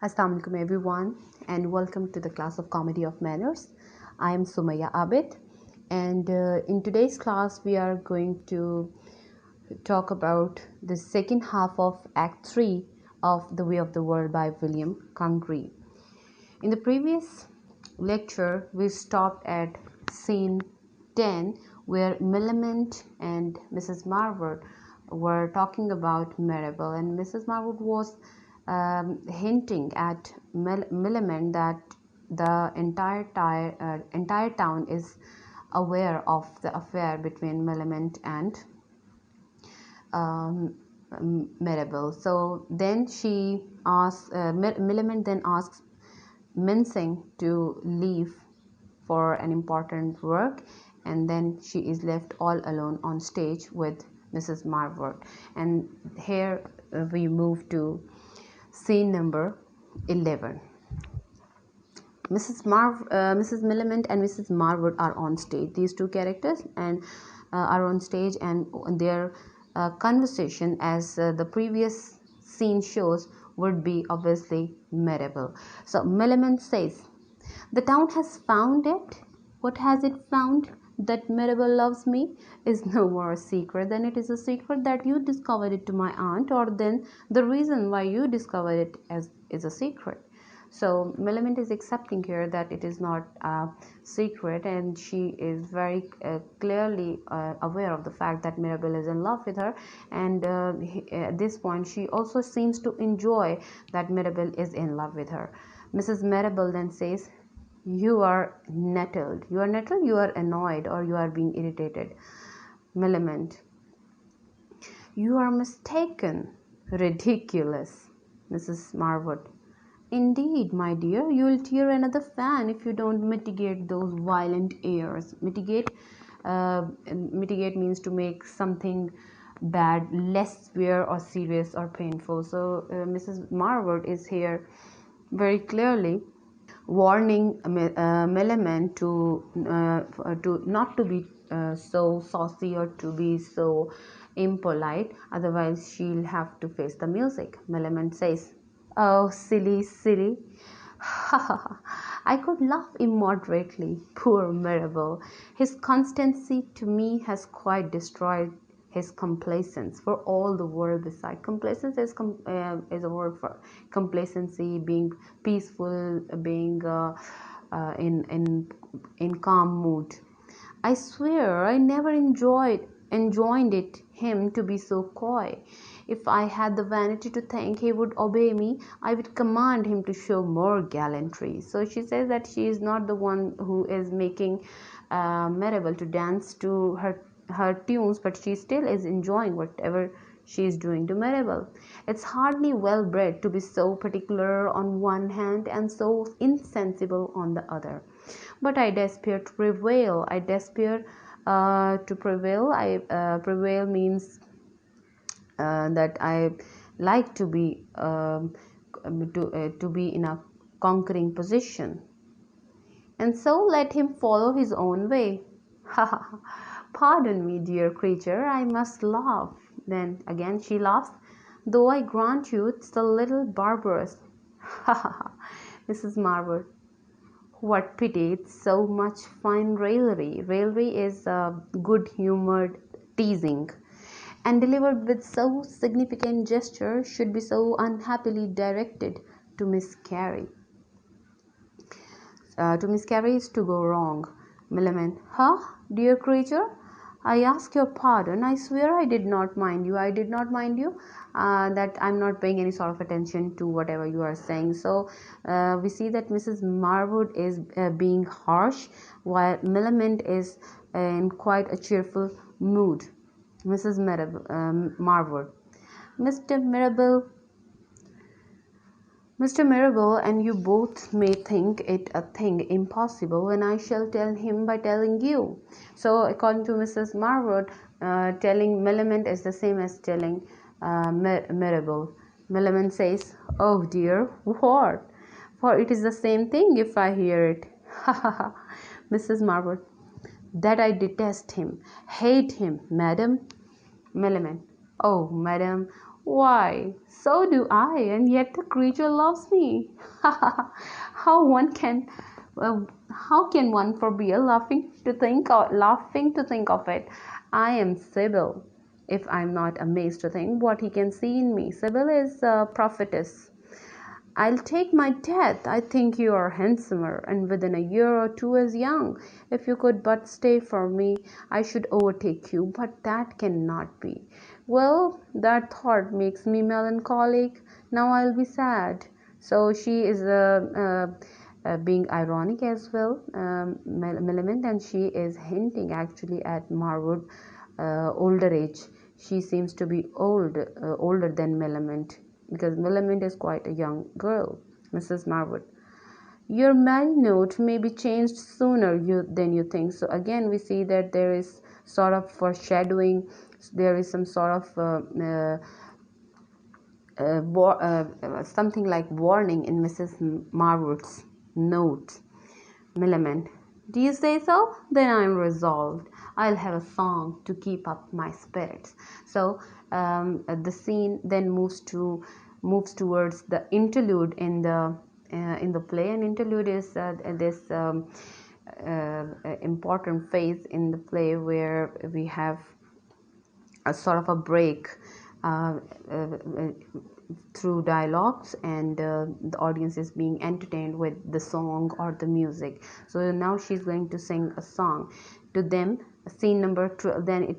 Assalamu alaikum everyone, and welcome to the class of Comedy of Manners. I am Sumaya Abid, and in today's class we are going to talk about the second half of Act 3 of The Way of the World by William Congreve. In the previous lecture we stopped at scene 10 where Millamant and Mrs. Marwood were talking about Marable, and Mrs. Marwood was hinting at Millamant that the entire town is aware of the affair between Millamant and Marable. So then she asks, Millamant then asks Mincing to leave for an important work, and then she is left all alone on stage with Mrs. Marwood. And here we move to scene number 11. Mrs. Millamant and Mrs. Marwood are on stage. These two characters are on stage, and their conversation, as the previous scene shows, would be obviously Marable. So Millamant says, "The town has found it. What has it found? That Marable loves me is no more a secret than it is a secret that you discovered it to my aunt, or then the reason why you discovered it is a secret." So Millamant is accepting here that it is not a secret, and she is very clearly aware of the fact that Marable is in love with her, and at this point she also seems to enjoy that Marable is in love with her. Mrs. Marable then says, "You are nettled. You are nettled, you are annoyed, or you are being irritated." Millamant, "You are mistaken. Ridiculous." Mrs. Marwood, "Indeed, my dear, you will tear another fan if you don't mitigate those violent airs." Mitigate means to make something bad less severe or serious or painful. So Mrs. Marwood is here very clearly warning Millamant to not to be so saucy or to be so impolite, otherwise she'll have to face the music. Millamant says, "Oh, silly, silly." I could laugh immoderately. Poor Marable. His constancy to me has quite destroyed his complacence for all the world beside. Complacence is a word for complacency, being peaceful, being in calm mood. "I swear I never enjoined him to be so coy. If I had the vanity to think he would obey me, I would command him to show more gallantry." So she says that she is not the one who is making Marable to dance to her tunes, but she still is enjoying whatever she is doing to Marable. "It's hardly well bred to be so particular on one hand and so insensible on the other. But I despair to prevail. I despair to prevail. Prevail means that I like to be in a conquering position. And so let him follow his own way." Ha ha ha. "Pardon me, dear creature, I must laugh." Then again she laughs, "though I grant you it's a little barbarous." Ha ha ha. Mrs. Marwood, "What pity, it's so much fine raillery." Raillery is good-humoured teasing, and delivered with so significant gesture should be so unhappily directed to miscarry. To miscarry is to go wrong. Millamant, "Huh, dear creature, I ask your pardon. I swear I did not mind you. I did not mind you. That I'm not paying any sort of attention to whatever you are saying." So we see that Mrs. Marwood is being harsh, while Millamant is in quite a cheerful mood. Mrs. Marwood, Mr. Marable and you both may think it a thing impossible, and I shall tell him by telling you. So according to Mrs. Marwood, telling Millamant is the same as telling Marable. Millamant says, "Oh dear, what? For it is the same thing if I hear it." Ha ha ha. Mrs. Marwood, "That I detest him, hate him, madam." Millamant, "Oh, madam, Why, so do I, and yet the creature loves me. how one can, how can one forbear laughing to think of it? I am Sibyl. If I'm not amazed to think what he can see in me. Sibyl is a prophetess. I'll take my death. I think you are handsomer, and within a year or two as young. If you could but stay for me, I should overtake you, but that cannot be. Well, that thought makes me melancholic. Now I'll be sad. So she is being ironic as well, Millamant, and she is hinting actually at Marwood older age. She seems to be older than Millamant, because Millamant is quite a young girl, Mrs. Marwood. Your married note may be changed sooner than you think. So again, we see that there is sort of foreshadowing. There is some sort of something like warning in Mrs. Marwood's note. Millamant. Do you say so? Then I am resolved. I'll have a song to keep up my spirits. So the scene then moves towards the interlude in the play. And interlude is this important phase in the play where we have a sort of a break uh, uh, through dialogues, and the audience is being entertained with the song or the music. So now she's going to sing a song to them. Scene number 12, then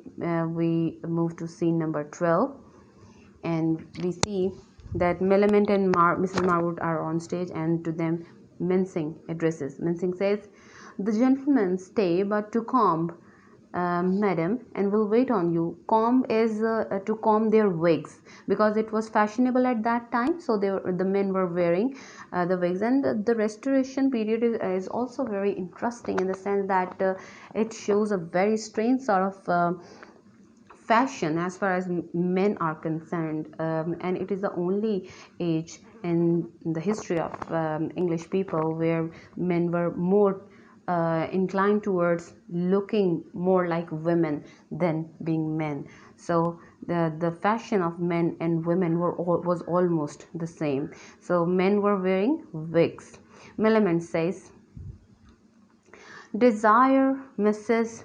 we move to scene number 12, and we see that Millamant and Mrs. Marwood are on stage, and to them Mincing addresses. Mincing says, "The gentlemen stay but to comb, madam, and will wait on you." Comb is to comb their wigs, because it was fashionable at that time. So the men were wearing the wigs. And the Restoration period is also very interesting in the sense that it shows a very strange sort of fashion as far as men are concerned, and it is the only age in the history of English people where men were more inclined towards looking more like women than being men. So the fashion of men and women was almost the same. So men were wearing wigs. Millamant says, "Desire Mrs.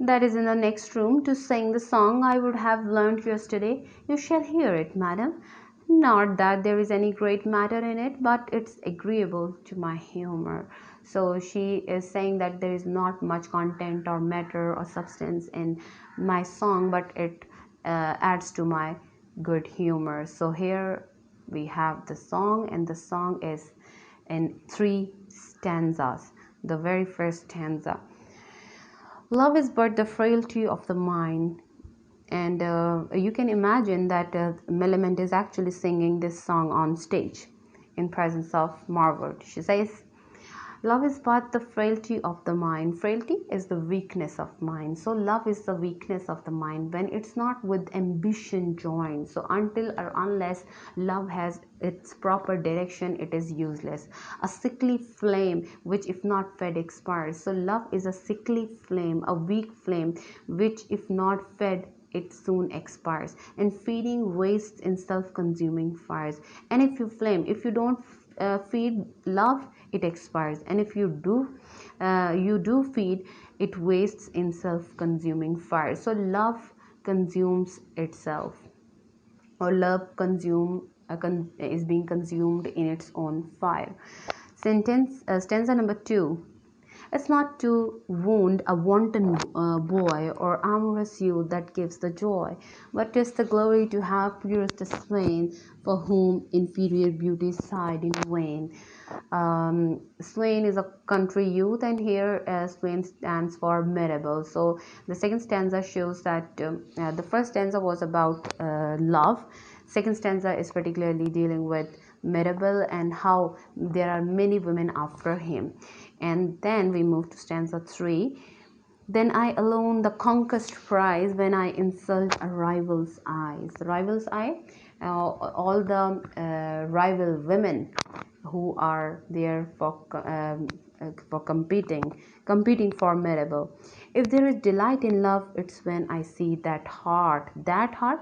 that is in the next room to sing the song I would have learnt yesterday. You shall hear it, madam. Not that there is any great matter in it, but it's agreeable to my humor." So she is saying that there is not much content or matter or substance in my song, but it adds to my good humor. So here we have the song, and the song is in 3 stanzas. The very first stanza: "Love is but the frailty of the mind." And you can imagine that Millamant is actually singing this song on stage in presence of Marwood. She says, "Love is but the frailty of the mind." Frailty is the weakness of mind. So love is the weakness of the mind when it's not with ambition joined. So until or unless love has its proper direction, it is useless. A sickly flame which if not fed expires. So love is a sickly flame, a weak flame which if not fed it soon expires, and feeding wastes in self-consuming fires. And if you don't feed love, it expires, and if you do feed, it wastes in self-consuming fire. So love consumes itself, or love is being consumed in its own fire. Stanza number 2: "It's not to wound a wanton boy, or amorous youth that gives the joy, but 'tis the glory to have purest swain, for whom inferior beauty sighed in vain." Swain is a country youth, and here swain stands for Mirabelle. So the second stanza shows that the first stanza was about love. Second stanza is particularly dealing with Mirabelle and how there are many women after him. And then we move to stanza 3: "Then I alone the conquest prize, when I insult a rival's eyes." Rival's eye, all the rival women who are there for competing for Mirabel. If there is delight in love, it's when I see that heart,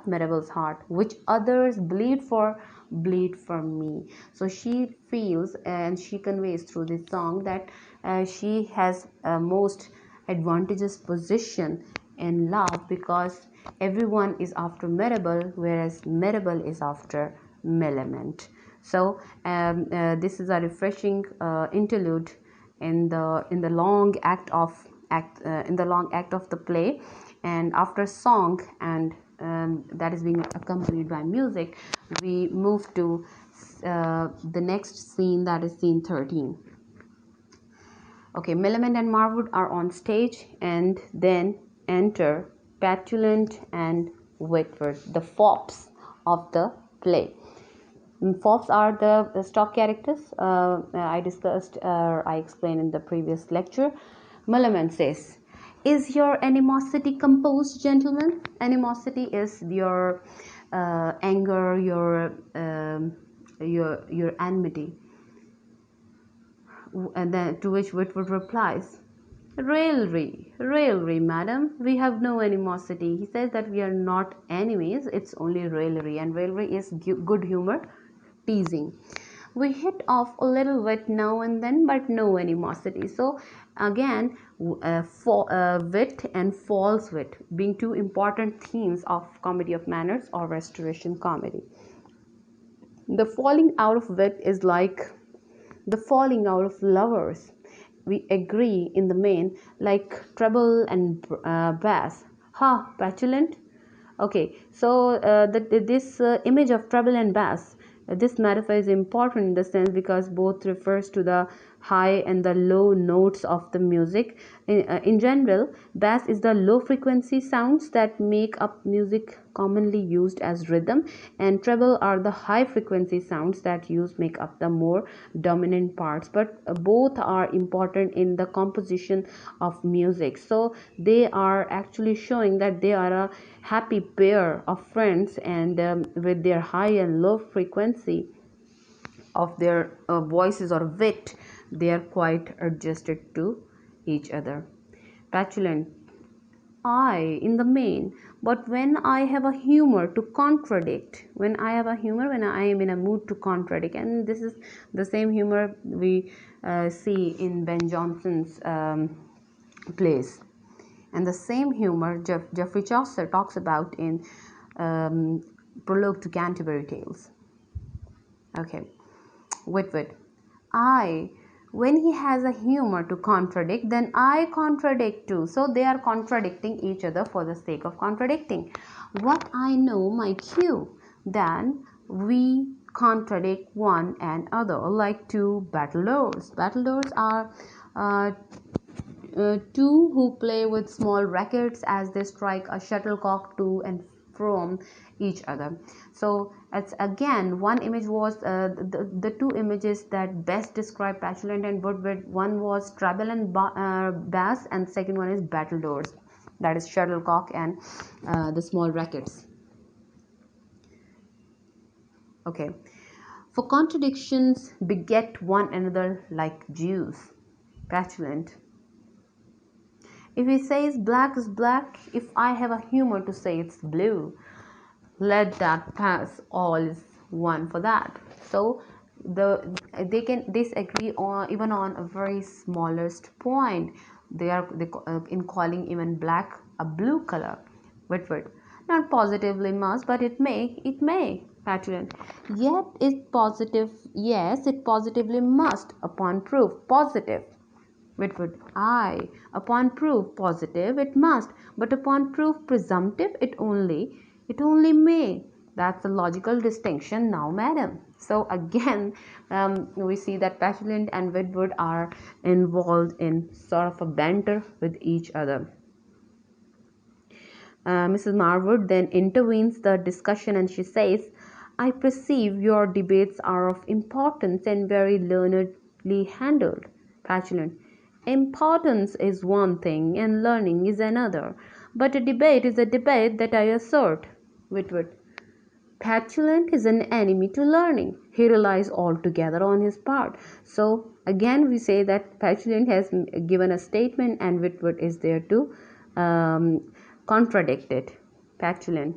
Mirabel's heart, which others bleed for me. So she feels and she conveys through this song that she has a most advantageous position in love, because everyone is after Mirabel, whereas Mirabel is after Millamant. So this is a refreshing interlude in the long act of the play, and after song and that is being accompanied by music, we move to the next scene, that is scene 13. Okay, Millamant and Marwood are on stage, and then enter Petulant and Whitworth, the fops of the play. Fops are the stock characters I explained in the previous lecture. Millamant says, "Is your animosity composed, gentlemen?" Animosity is your anger, your enmity. And then to which Whitworth replies, Raillery, madam. We have no animosity. He says that we are not enemies, it's only raillery, and raillery is good humor, teasing. We hit off a little wit now and then, but no animosity. So again, wit and false wit being two important themes of comedy of manners or restoration comedy. The falling out of wit is like the falling out of lovers. We agree in the main, like treble and bass. Ha, petulant. Okay, so this image of treble and bass, this metaphor is important in the sense because both refers to the high and the low notes of the music. In general, bass is the low frequency sounds that make up music commonly used as rhythm, and treble are the high frequency sounds that make up the more dominant parts, but both are important in the composition of music. So they are actually showing that they are a happy pair of friends, and with their high and low frequency of their voices or wit, they are quite adjusted to each other. Petulant, I in the main, but when I have a humor to contradict, when I am in a mood to contradict, and this is the same humor we see in Ben Jonson's plays, and the same humor Geoffrey Chaucer talks about in Prologue to Canterbury Tales. Okay, Whitworth, I, when he has a humor to contradict, then I contradict too. So they are contradicting each other for the sake of contradicting. What I know might you, then we contradict one another, like two battledores. Battledores are two who play with small rackets as they strike a shuttlecock to and from each other. So it's again, one image was the two images that best describe Petulant and Woodward. One was treble and bass, and second one is battledores, that is shuttlecock and the small rackets. Okay, for contradictions beget one another like juice. Petulant, if he says black is black, if I have a humor to say it's blue, let that pass, all is one for that. So they can disagree on even on a very smallest point. They in calling even black a blue color. Whitworth, not positively must, but it may. Petulant, yet it positive, yes, it positively must upon proof positive. Whitworth, aye, upon proof positive it must, but upon proof presumptive it only may. That's a logical distinction now, madam. So again, we see that Petulant and Whitworth are involved in sort of a banter with each other. Mrs. Marwood then intervenes the discussion, and she says, I perceive your debates are of importance and very learnedly handled. Petulant, importance is one thing and learning is another, but a debate is a debate, that I assert. Whitworth, Petulant is an enemy to learning. He relies altogether on his part. So again we say that Petulant has given a statement and Whitworth is there to contradict it. Petulant.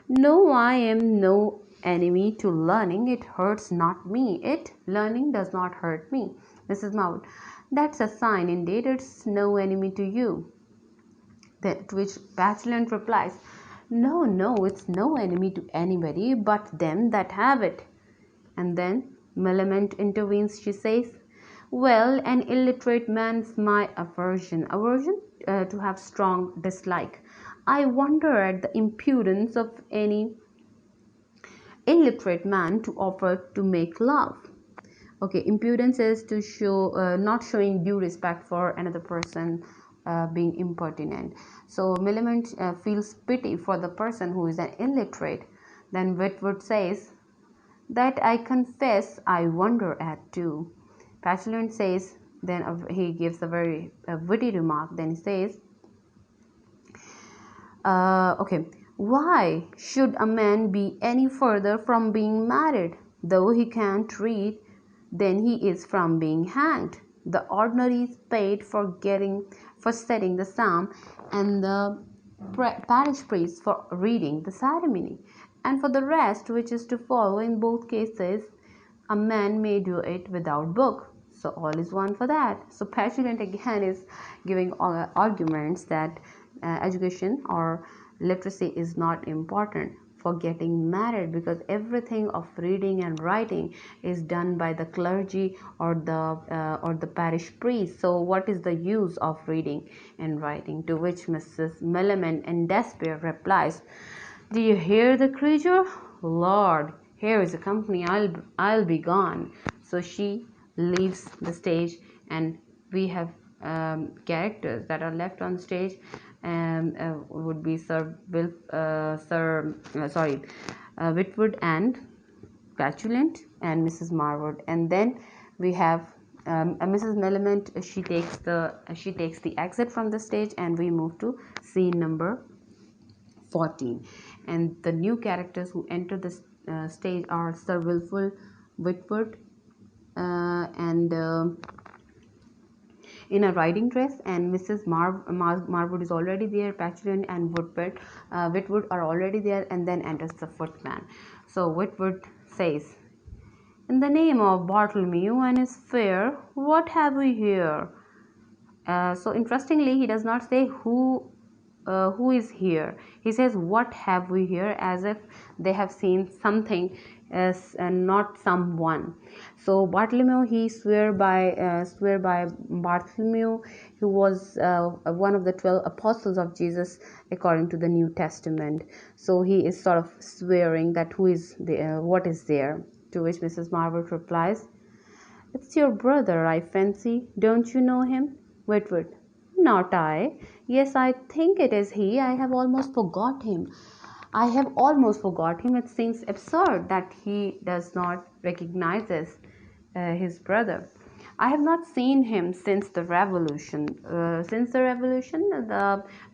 No, I am no enemy to learning. It hurts not me. Learning does not hurt me. Mrs. Marwood. That's a sign indeed. It's no enemy to you. To which Petulant replies, no, no, it's no enemy to anybody but them that have it. And then Millamant intervenes. She says, well, an illiterate man's my aversion to have strong dislike. I wonder at the impudence of any illiterate man to offer to make love. Okay, impudence is to show not showing due respect for another person, being impertinent. So Millamant feels pity for the person who is an illiterate. Then Whitworth says, that I confess I wonder at too. Petulant says, then he gives a very witty remark. Then he says, okay, why should a man be any further from being married? Though he can't read, then he is from being hanged. The ordinary is paid for setting the psalm, and the parish priest for reading the ceremony. And for the rest, which is to follow in both cases, a man may do it without book. So all is one for that. So Petulant again is giving arguments that education or literacy is not important for getting married, because everything of reading and writing is done by the clergy or the parish priest. So what is the use of reading and writing? To which Mrs. Millamant in despair replies, do you hear the creature? Lord, here is a company, I'll be gone. So she leaves the stage, and we have characters that are left on stage, and would be Whitworth and Petulant and Mrs. Marwood. And then we have Mrs. Millamant. She takes the exit from the stage, and we move to scene number 14. And the new characters who enter the stage are Sir Wilful, Whitworth, and in a riding dress, and Mrs. Marwood is already there. Petulant and Whitworth are already there, and then enters the footman. So Whitworth says, in the name of Bartholomew and his fair, what have we here? So interestingly, he does not say who is here. He says, what have we here, as if they have seen something as not someone. So Bartholomew, he swear by Bartholomew, who was one of the 12 apostles of Jesus according to the New Testament. So he is sort of swearing that who is there, what is there. To which Mrs. Marwood replies, it's your brother, I fancy. Don't you know him? Whitworth, not I. Yes, I think it is he. I have almost forgot him. It seems absurd that he does not recognize his brother. I have not seen him since the revolution. The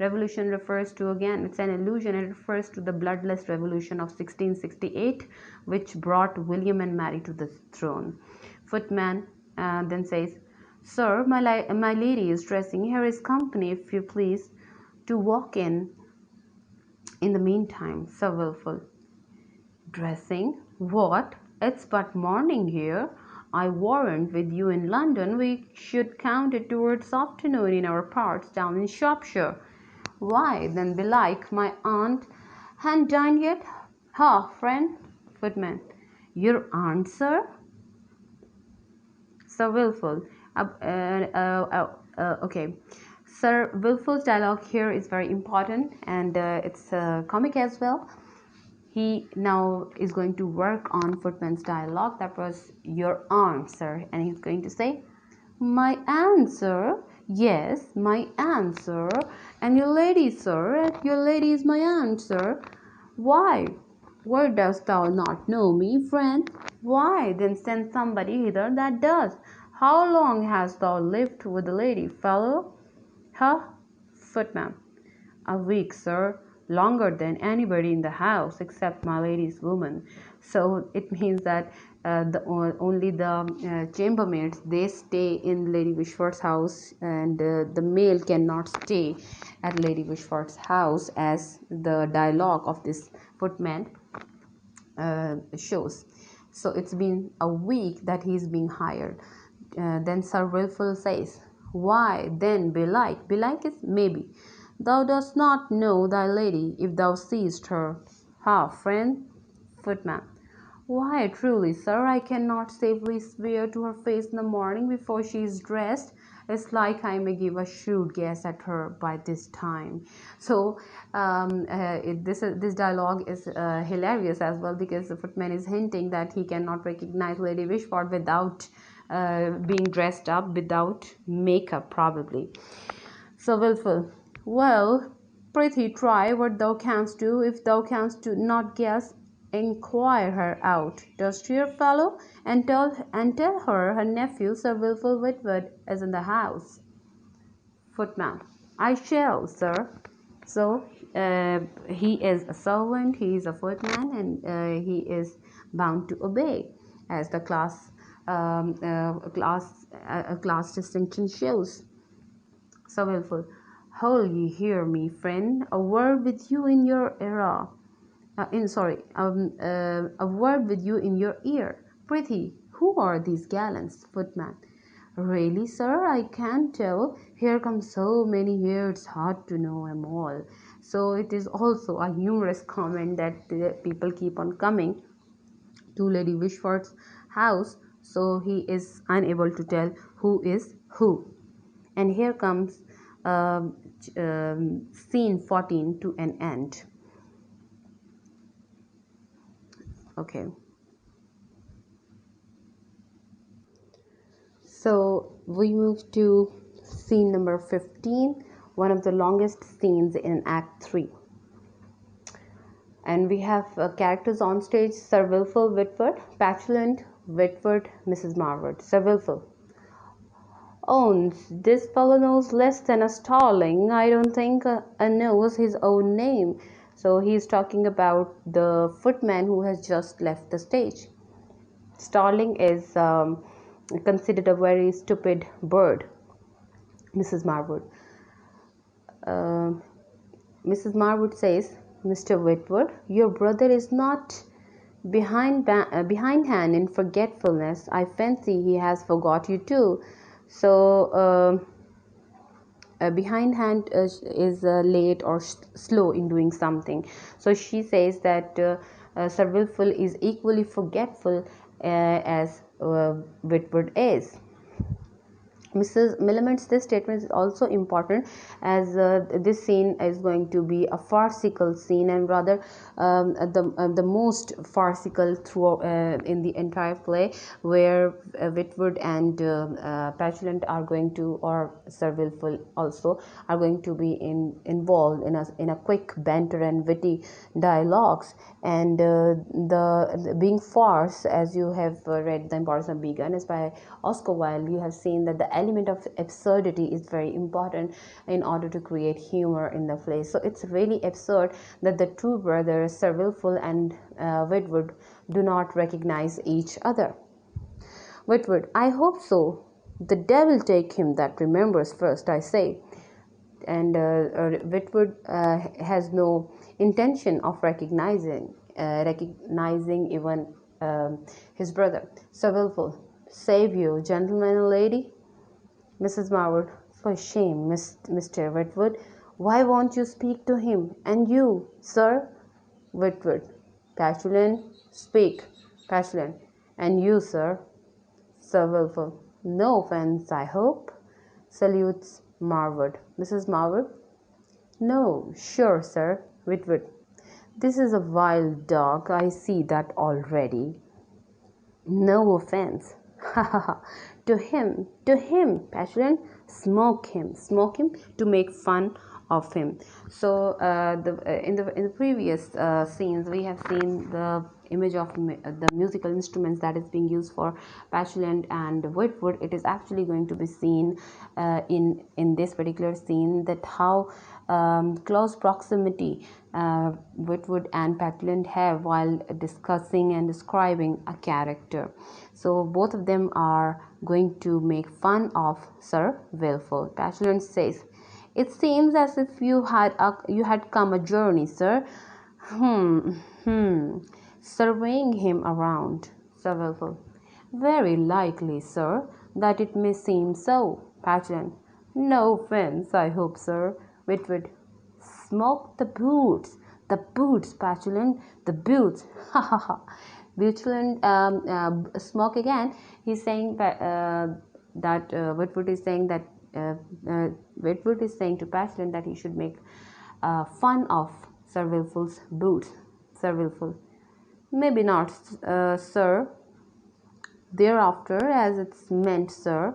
revolution refers to, again, it's an illusion. It refers to the bloodless revolution of 1668, which brought William and Mary to the throne. Footman then says, sir, my lady is dressing. Here is company, if you please, to walk in the meantime. Sir Wilful, dressing? What? It's but morning here. I warrant with you in London we should count it towards afternoon in our parts down in Shropshire. Why, then belike my aunt han't dined yet? Ha, friend? Footman, your aunt, sir? Sir Wilful, okay. Sir Wilful's dialogue here is very important, and it's comic as well. He now is going to work on Footman's dialogue. That was your aunt, sir, and he's going to say, my aunt, sir. Yes, my aunt, sir. And your lady, sir. And your lady is my aunt, sir. Why? Where dost thou not know me, friend? Why, then send somebody hither that does. How long hast thou lived with the lady, fellow? Huh? Footman, a week, sir. longer than anybody in the house except my lady's woman. So it means that only the chambermaids, they stay in Lady Wishfort's house, and the male cannot stay at Lady Wishfort's house, as the dialogue of this footman shows. So it's been a week that he's being hired. Then Sir Wilfull says, "Why then belike? Belike is maybe. Thou dost not know thy lady, if thou seest her. Ha, friend?" Footman: "Why, truly, sir, I cannot safely swear to her face in the morning before she is dressed. It's like I may give a shrewd guess at her by this time." So this dialogue is hilarious as well, because the footman is hinting that he cannot recognize Lady Wishfort without being dressed up, without makeup probably. So Wilful: "Well, prithee try what thou canst do. If thou canst do not guess, enquire her out, dost hear, fellow, and tell her nephew Sir Wilful Whitworth is in the house." Footman: "I shall, sir." So he is a servant, he is a footman, and he is bound to obey, as the class distinction shows. So Wilful: "Hold ye here, me friend, a word with you in your ear. A word with you in your ear. Prithee, who are these gallants?" Footman: "Really, sir, I can't tell. Here come so many here, it's hard to know 'em all." So it is also a humorous comment that the people keep on coming to Lady Wishfort's house, so he is unable to tell who is who. And here comes scene 14 to an end. Okay. So we move to scene number 15, one of the longest scenes in Act 3. And we have characters on stage: Sir Wilful Whitworth, Petulant, Whitworth, Mrs. Marwood. Sir Wilful: "Owns, this fellow knows less than a starling. I don't think knows his own name." So he's talking about the footman who has just left the stage. Starling is considered a very stupid bird. Mrs. Marwood. Mrs. Marwood says, "Mr. Whitworth, your brother is not behindhand in forgetfulness. I fancy he has forgot you too." So behindhand is late or slow in doing something. So she says that Sir Wilful is equally forgetful as Whitworth is. Mrs. Millamant's this statement is also important, as this scene is going to be a farcical scene, and rather the most farcical through in the entire play, where Whitworth and Petulant are going to, or Sir Wilful also, are going to be involved in a quick banter and witty dialogues. And the being farce, as you have read The Importance of Being Earnest by Oscar Wilde, you have seen that the element of absurdity is very important in order to create humor in the play. So it's really absurd that the two brothers, Sir Wilful and Whitworth, do not recognize each other. Whitworth: "I hope so. The devil take him that remembers first, I say." And Whitworth has no intention of recognizing even his brother. Sir Wilful: "Save you, gentleman and lady." Mrs. Marwood: "For shame, Mr. Whitworth. Why won't you speak to him? And you, sir?" Whitworth: "Petulant, speak." Petulant: "And you, sir?" Sir Wilful: "No offence, I hope." Salutes Marwood. Mrs. Marwood: "No, sure, sir." Whitworth: "This is a wild dog, I see that already." "No offence." "Ha ha ha. To him, Petulant. Smoke him, to make fun of him." So in the previous scenes, we have seen the image of the musical instruments that is being used for Petulant and Whitwood, it is actually going to be seen in this particular scene, that how close proximity Whitwood and Petulant have while discussing and describing a character. So both of them are going to make fun of Sir Wilful. Petulant says, "It seems as if you had come a journey, sir." Surveying him around. Sir Wilful, "Very likely, sir, that it may seem so." Petulant, "No offence, I hope, sir." Whitwood, "Smoke the boots. The boots, Petulant, the boots." Ha ha ha. Petulant smoke again. He's saying that Whitwood is saying that Whitwood is saying to Petulant that he should make fun of Sir Wilful's boots. Sir Wilful, "Maybe not, sir. Thereafter, as it's meant, sir."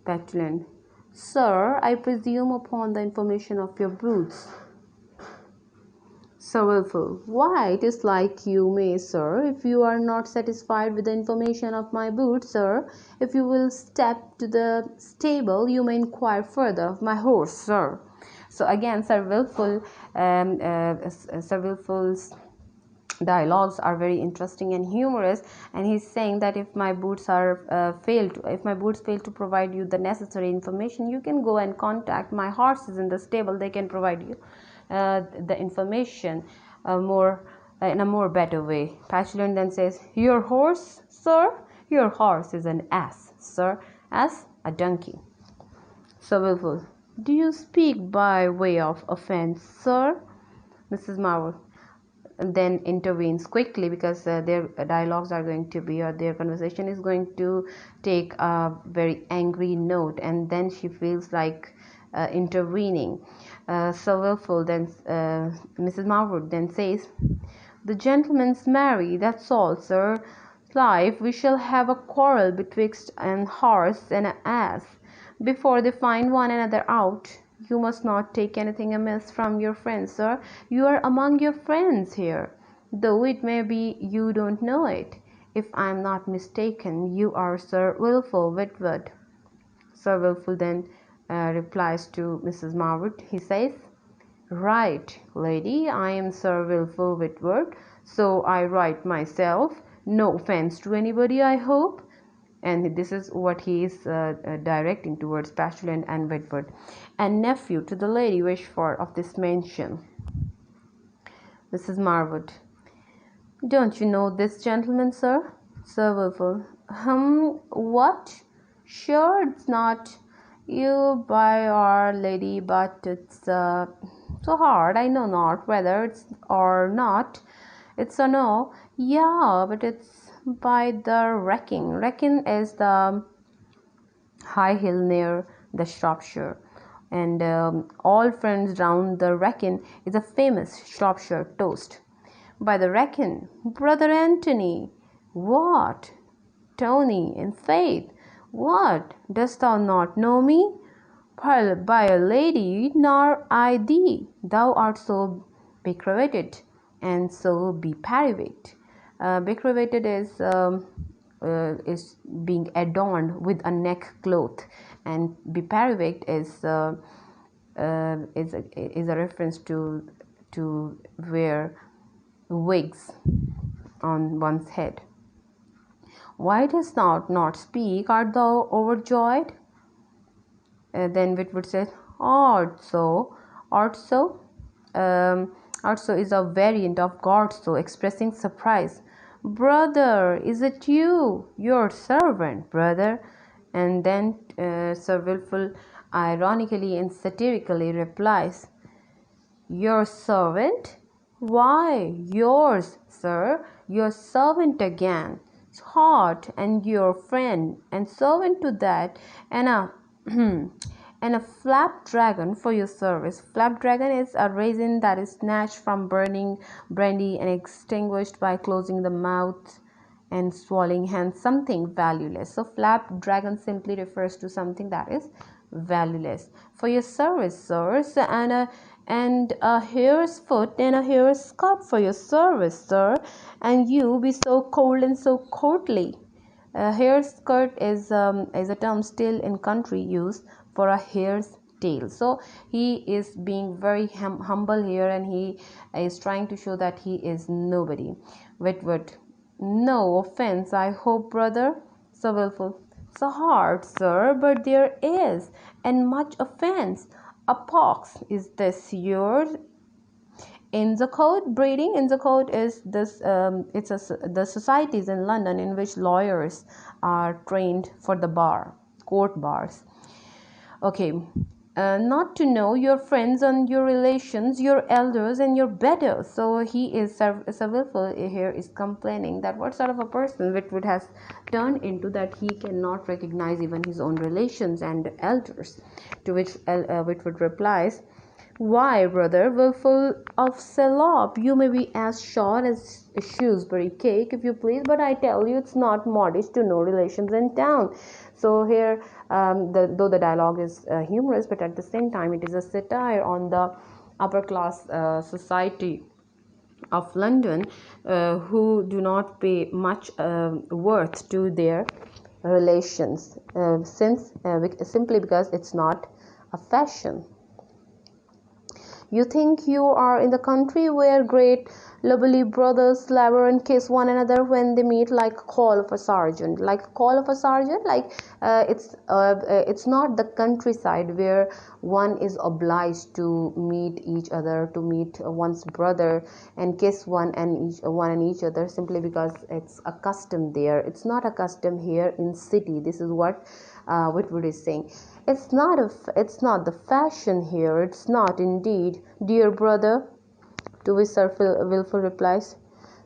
Petulant, "Sir, I presume upon the information of your boots." Sir Wilful, "Why, it is like you may, sir. If you are not satisfied with the information of my boots, sir, if you will step to the stable, you may inquire further of my horse, sir." So again, Sir Wilful's dialogues are very interesting and humorous, and he's saying that if my boots fail to provide you the necessary information, you can go and contact my horses in the stable. They can provide you the information in a more better way. Petulant then says, "Your horse, sir? Your horse is an ass, sir. Ass, a donkey." Sir Wilful, "Do you speak by way of offense, sir?" Mrs. Marwood then intervenes quickly, because their dialogues are going to be, or their conversation is going to take a very angry note, and then she feels like intervening. Sir Wilful then, Mrs. Marwood then says, "The gentleman's marry, that's all, sir. Life, we shall have a quarrel betwixt an horse and an ass before they find one another out. You must not take anything amiss from your friends, sir. You are among your friends here, though it may be you don't know it. If I am not mistaken, you are Sir Wilful Whitwood." Sir Wilful then replies to Mrs. Marwood. He says, "Right, lady, I am Sir Wilful Whitwood, so I write myself. No offense to anybody, I hope." And this is what he is directing towards Petulant and Whitwood. "And nephew to the Lady Wishford of this mansion." Mrs. Marwood, "Don't you know this gentleman, sir?" Sir Wilful, "What? Sure it's not you, by Our Lady, but it's so hard. I know not whether it's or not. It's a no. Yeah, but it's by the Wrecking." Wrecking is the high hill near the Shropshire, and all friends round the Wrecking is a famous Shropshire toast. "By the Wrecking, brother Anthony." "What? Tony, in faith, what? Dost thou not know me?" "By a lady, nor I thee. Thou art so becravated, and so beperivate." Becravated is being adorned with a neckcloth, and beperivate is a reference to wear wigs on one's head. "Why dost thou not speak? Art thou overjoyed?" Then Whitwood says, "Art so? Art so?" Art so is a variant of "God so," expressing surprise. "Brother, is it you? Your servant, brother." And then Sir Wilful ironically and satirically replies, "Your servant? Why, yours, sir, your servant again. Hot, and your friend, and servant to that, and a and a flapdragon for your service." Flapdragon is a raisin that is snatched from burning brandy and extinguished by closing the mouth and swallowing, hence something valueless. So flapdragon simply refers to something that is valueless. "For your service, sirs, and and a hare's foot and a hare's scalp for your service, sir, and you be so cold and so courtly. Hare's skirt is a term still in country use for a hare's tail. So he is being very humble here, and he is trying to show that he is nobody. Whitwood, no offense, I hope, brother. Sir Wilful, so hard, sir, but there is, and much offense. A pox, is this yours? ENGL breeding. ENGL is this. The societies in London in which lawyers are trained for the bar, court bars. Okay, not to know your friends and your relations, your elders and your betters. So he is Sir Wilful here is complaining that what sort of a person Whitwood has turned into, that he cannot recognize even his own relations and elders. To which Whitwood replies, why, brother Wilful of Salop, you may be as short as a Shrewsbury cake, if you please, but I tell you it's not modest to know relations in town. So here, though the dialogue is humorous, but at the same time it is a satire on the upper class society of London, who do not pay much worth to their relations, simply because it's not a fashion. You think you are in the country where great lovely brothers labor and kiss one another when they meet, like a call of a sergeant. Like a call of a sergeant, like it's not the countryside where one is obliged to meet each other, to meet one's brother and kiss one and each other simply because it's a custom there. It's not a custom here in city. This is what Whitwood is saying. It's not the fashion here. It's not indeed, dear brother. To which Sir Wilful replies,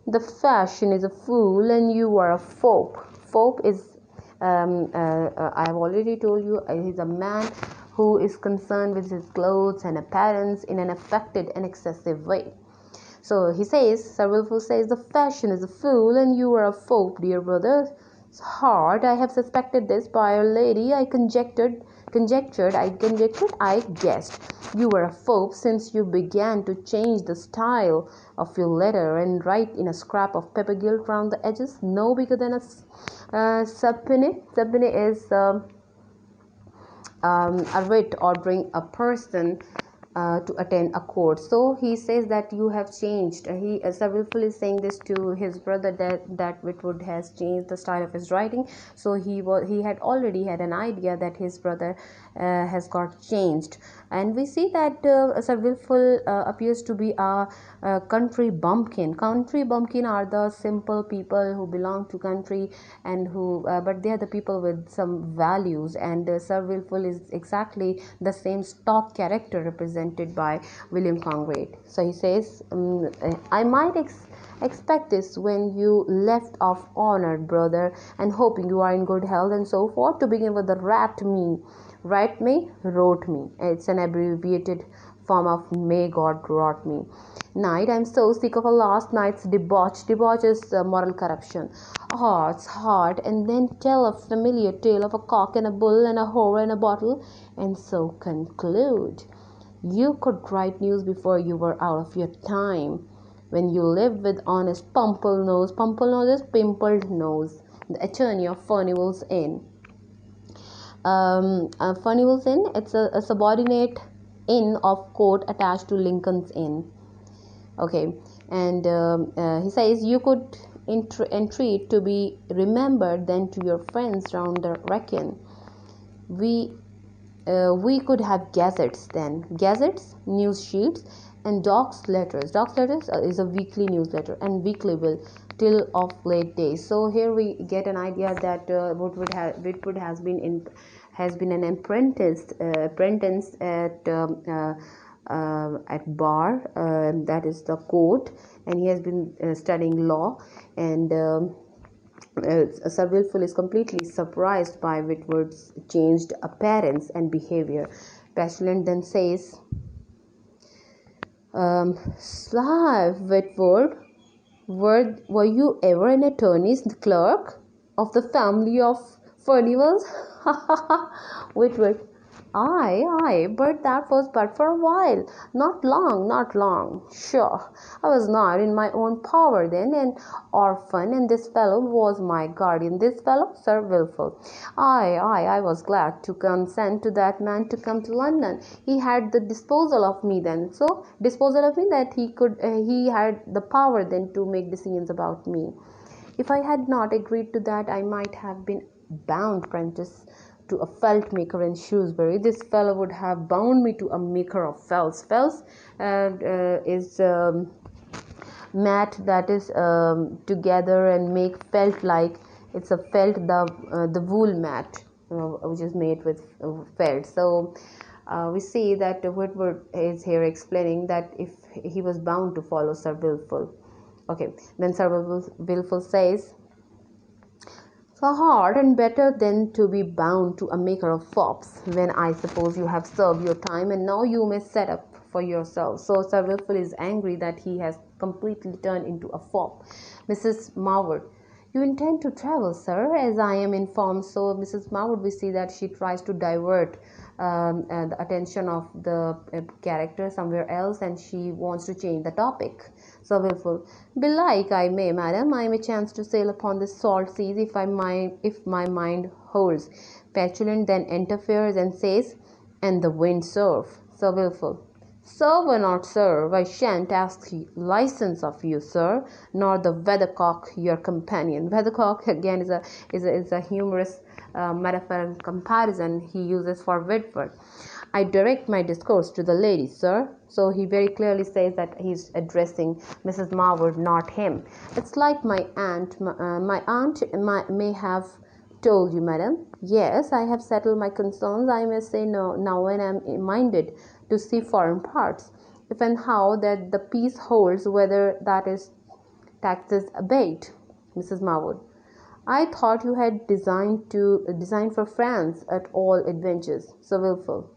the fashion is a fool and you are a fop. Fop is, I have already told you, he's a man who is concerned with his clothes and appearance in an affected and excessive way. So he says, Sir Wilful says, the fashion is a fool and you are a fop, dear brother. It's hard. I have suspected this by a lady. I conjectured, I guessed. You were a fop since you began to change the style of your letter and write in a scrap of paper gilt round the edges, no bigger than a subpenny. Subpenny is a writ ordering a person to attend a court. So he says that you have changed. Sir Wilful is saying this to his brother, that Whitwood has changed the style of his writing. So he had already had an idea that his brother has got changed, and we see that Sir Wilful appears to be a country bumpkin. Country bumpkin are the simple people who belong to country and who, but they are the people with some values. And Sir Wilful is exactly the same stock character represented by William Congreve. So he says, I might expect this when you left off honored brother, and hoping you are in good health and so forth. To begin with, the write me, wrote me. It's an abbreviated form of may God wrought me. Night, I'm so sick of a last night's debauch. Debauch is moral corruption. Hearts, heart, and then tell a familiar tale of a cock and a bull and a whore and a bottle, and so conclude. You could write news before you were out of your time, when you lived with honest Pumple-Nose. Pumple-Nose is pimpled nose, the attorney of Furnival's Inn. Furnival's Inn, it's a subordinate inn of court attached to Lincoln's Inn. Okay, and he says you could entreat to be remembered then to your friends round the Wrekin. We could have gazettes then. Gazettes, news sheets, and Doc's letters. Doc's letters is a weekly newsletter, and weekly will till of late days. So here we get an idea that Whitwood has been an apprentice at bar, that is the court, and he has been studying law. And Sir Wilful is completely surprised by Whitwood's changed appearance and behavior. Petulant then says, Sly Whitwood, were you ever an attorney's clerk of the family of Furnivals? Whitwood, Aye, but that was but for a while. Not long, not long. Sure, I was not in my own power then, an orphan, and this fellow was my guardian. This fellow, Sir Wilful. I was glad to consent to that man to come to London. He had the disposal of me then, so disposal of me that he had the power then to make decisions about me. If I had not agreed to that, I might have been bound prentice to a felt maker in Shrewsbury. This fellow would have bound me to a maker of felts. Felts is mat that is together and make felt like it's a felt the wool mat which is made with felt. So we see that Whitworth is here explaining that if he was bound to follow Sir Wilful. Okay, then Sir Wilful says, so hard and better than to be bound to a maker of fops, when I suppose you have served your time and now you may set up for yourself. So Sir Wilful is angry that he has completely turned into a fop. Mrs. Marwood, you intend to travel, sir, as I am informed. So Mrs. Marwood, we see that she tries to divert the attention of the character somewhere else, and she wants to change the topic. So Wilful, belike I may, madam, I may chance to sail upon the salt seas if my mind holds. Petulant then interferes and says, and the wind serve. So Wilful, serve or not serve, I shan't ask license of you, sir, nor the weathercock your companion. Weathercock again is a humorous metaphor comparison he uses for Whitworth. I direct my discourse to the lady, sir. So he very clearly says that he's addressing Mrs. Marwood, not him. It's like my aunt. My aunt may have told you, madam. Yes, I have settled my concerns. I may say no now when I'm minded to see foreign parts. If and how that the peace holds, whether that is taxes abate. Mrs. Marwood, I thought you had designed for France at all adventures. So Wilful,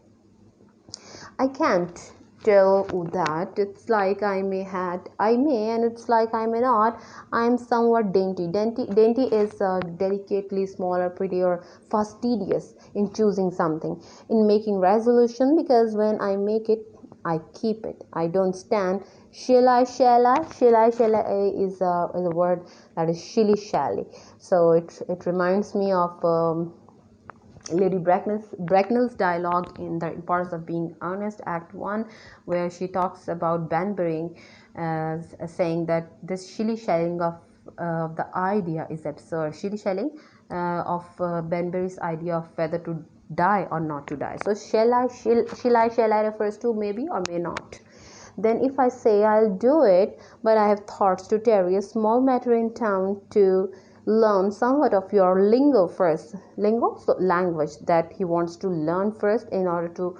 I can't tell that. It's like I may, and it's like I may not. I'm somewhat dainty. Dainty is delicately smaller, pretty, or fastidious in choosing something, in making resolution, because when I make it, I keep it. I don't stand. Shall I is a word that is shilly-shally. So it reminds me of Lady Bracknell's dialogue in The Importance of Being Earnest, Act 1, where she talks about Banburying, saying that this shilly-shallying of the idea is absurd. Shilly-shallying of Banbury's idea of whether to die or not to die. So shall I refers to maybe or may not. Then if I say I'll do it, but I have thoughts to tarry a small matter in town to learn somewhat of your lingo first. Lingo, so language that he wants to learn first in order to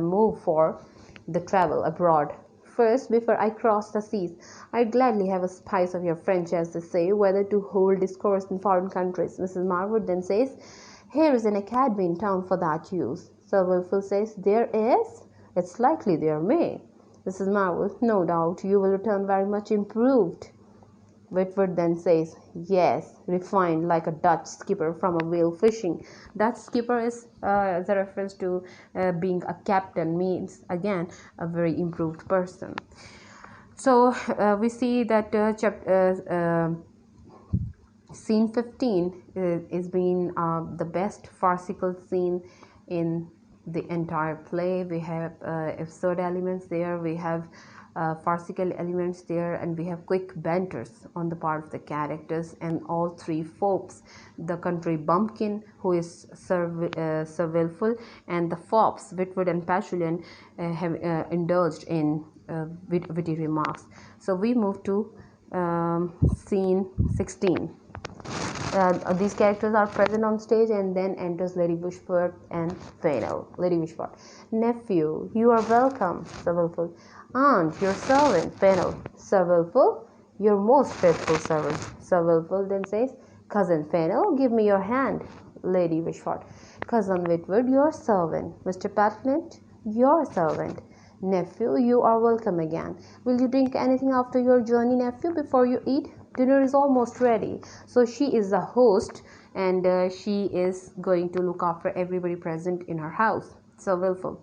move for the travel abroad. First, before I cross the seas, I'd gladly have a spice of your French, as they say, whether to hold discourse in foreign countries. Mrs. Marwood then says, here is an academy in town for that use. Sir Wilful says, there is? It's likely there may. Mrs. Marwood, no doubt you will return very much improved. Whitworth then says, yes, refined like a Dutch skipper from a whale fishing. Dutch skipper is as a reference to being a captain, means again a very improved person. So we see that scene 15 is being the best farcical scene in the entire play. We have absurd elements there, we have farcical elements there, and we have quick banters on the part of the characters, and all three folks, the country bumpkin, who is Sir Wilful, and the fops, Whitworth and Petulant, have indulged in witty remarks. So we move to scene 16. These characters are present on stage, and then enters Lady Wishfort and Fennel. Lady Wishfort, nephew, you are welcome. Sir Wilful, aunt, your servant. Fennel, Sir Wilful, your most faithful servant. Sir Wilful then says, cousin Fennel, give me your hand. Lady Wishfort, cousin Whitworth, your servant. Mr. Petulant, your servant. Nephew, you are welcome again. Will you drink anything after your journey, nephew, before you eat? Dinner is almost ready. So she is the host and she is going to look after everybody present in her house. So willful.